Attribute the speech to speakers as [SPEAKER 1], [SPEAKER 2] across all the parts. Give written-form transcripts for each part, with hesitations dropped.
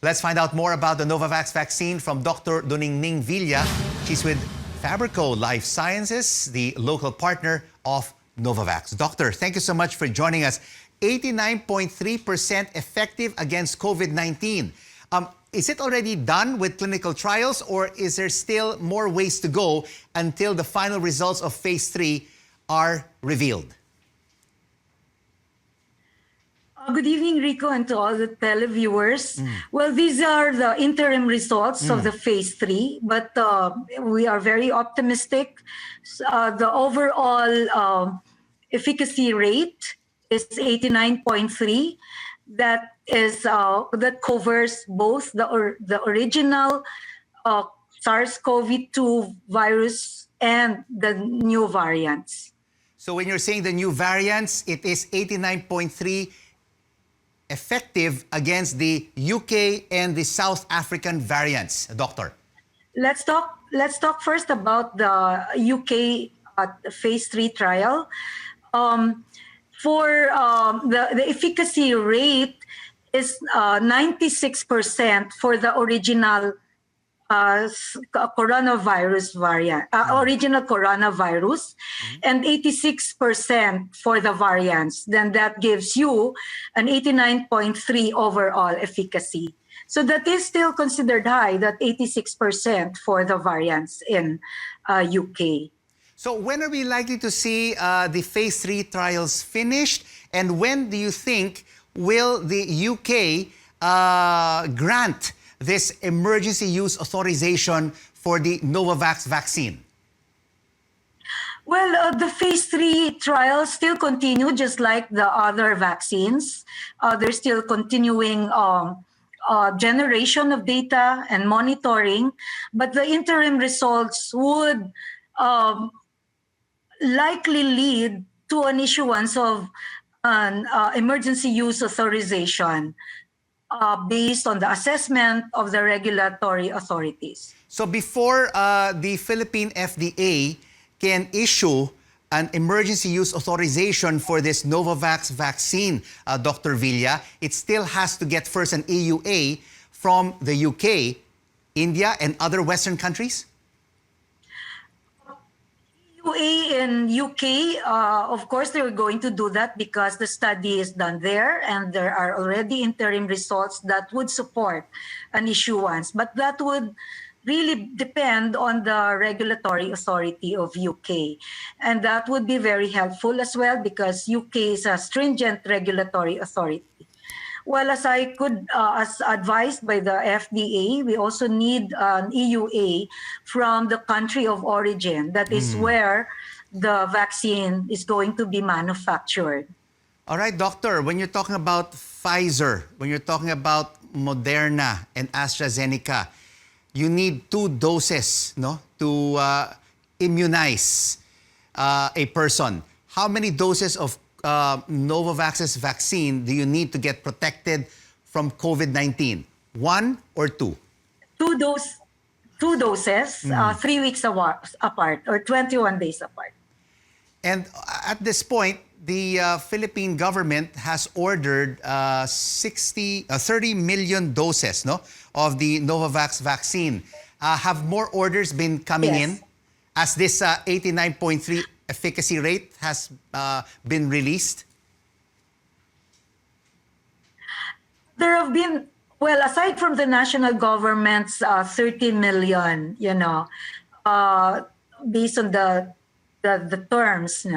[SPEAKER 1] Let's find out more about the Novavax vaccine from Dr. Doningning Villa. She's with Fabrico Life Sciences, the local partner of Novavax. Doctor, thank you so much for joining us. 89.3% effective against COVID-19. Is it already done with clinical trials, or is there still more ways to go until the final results of phase 3 are revealed?
[SPEAKER 2] Good evening, Rico, and to all the televiewers. Well, these are the interim results of the phase 3, but we are very optimistic. The overall efficacy rate is 89.3. That covers both the original SARS-CoV-2 virus and the new variants.
[SPEAKER 1] So when you're saying the new variants, it is 89.3 effective against the UK and the South African variants, Doctor.
[SPEAKER 2] Let's talk first about the UK phase 3 trial. The efficacy rate is 96% for the original coronavirus variant, original coronavirus, and 86% for the variants. Then that gives you an 89.3 overall efficacy. So that is still considered high, that 86% for the variants in UK.
[SPEAKER 1] So when are we likely to see the phase 3 trials finished? And when do you think will the UK grant this emergency use authorization for the Novavax vaccine?
[SPEAKER 2] Well, the phase 3 trials still continue just like the other vaccines. They're still continuing generation of data and monitoring, but the interim results would likely lead to an issuance of an emergency use authorization based on the assessment of the regulatory authorities.
[SPEAKER 1] So before the Philippine FDA can issue an emergency use authorization for this Novavax vaccine, Dr. Villa, it still has to get first an EUA from the UK, India, and other Western countries?
[SPEAKER 2] EUA and UK, of course, they're going to do that because the study is done there and there are already interim results that would support an issuance. But that would really depend on the regulatory authority of UK. And that would be very helpful as well because UK is a stringent regulatory authority. Well, as advised by the FDA, we also need an EUA from the country of origin. That is where the vaccine is going to be manufactured.
[SPEAKER 1] All right, Doctor, when you're talking about Pfizer, when you're talking about Moderna and AstraZeneca, you need 2 doses, no, to immunize a person. How many doses of Novavax's vaccine do you need to get protected from COVID-19? 1 or 2?
[SPEAKER 2] 2 doses, 3 weeks apart or 21 days apart.
[SPEAKER 1] And at this point, the Philippine government has ordered 30 million doses, no, of the Novavax vaccine. Have more orders been coming in as this 89.3 efficacy rate has been released?
[SPEAKER 2] There have been, well, aside from the national government's 30 million, based on the terms,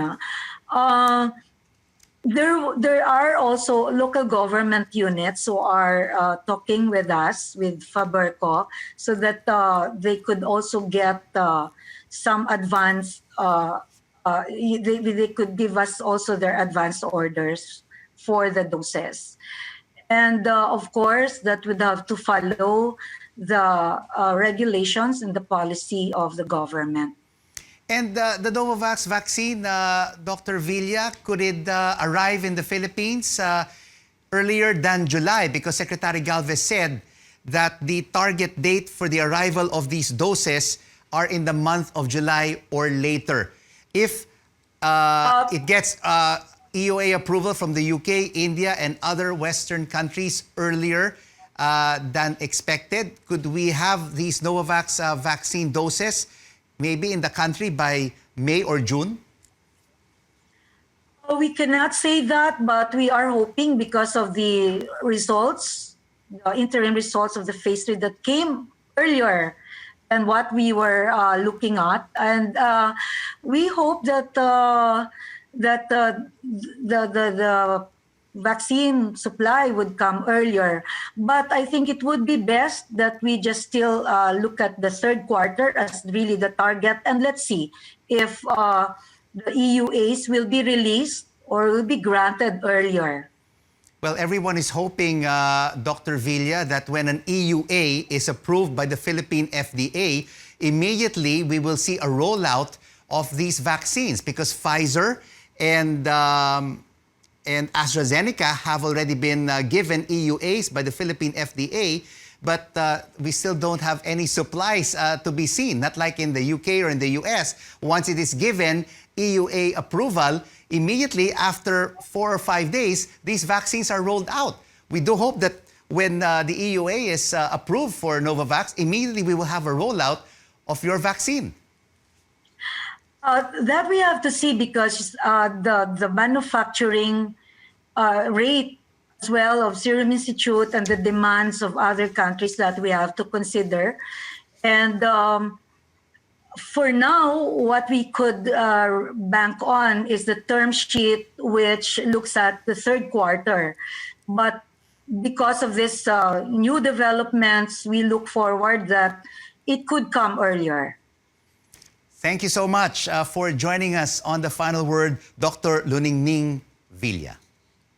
[SPEAKER 2] there are also local government units who are talking with us, with Fabrico, so that they could also get some advance. They could give us also their advance orders for the doses. And of course, that would have to follow the regulations and the policy of the government.
[SPEAKER 1] And the Novavax vaccine, Dr. Villa, could it arrive in the Philippines earlier than July? Because Secretary Galvez said that the target date for the arrival of these doses are in the month of July or later. If it gets EUA approval from the UK, India, and other Western countries earlier, than expected? Could we have these Novavax vaccine doses maybe in the country by May or June?
[SPEAKER 2] We cannot say that, but we are hoping because of the results, the interim results of the phase 3 that came earlier than what we were looking at. And we hope that the vaccine supply would come earlier. But I think it would be best that we just still look at the third quarter as really the target. And let's see if the EUAs will be released or will be granted earlier.
[SPEAKER 1] Well, everyone is hoping, Dr. Villa, that when an EUA is approved by the Philippine FDA, immediately we will see a rollout of these vaccines because Pfizer and AstraZeneca have already been given EUAs by the Philippine FDA, but we still don't have any supplies to be seen, not like in the UK or in the US. Once it is given EUA approval, immediately after 4 or 5 days, these vaccines are rolled out. We do hope that when the EUA is approved for Novavax, immediately we will have a rollout of your vaccine.
[SPEAKER 2] That we have to see because the manufacturing rate as well of Serum Institute and the demands of other countries that we have to consider. And for now, what we could bank on is the term sheet, which looks at the third quarter. But because of this new developments, we look forward that it could come earlier.
[SPEAKER 1] Thank you so much for joining us on The Final Word, Dr. Luningning Villa.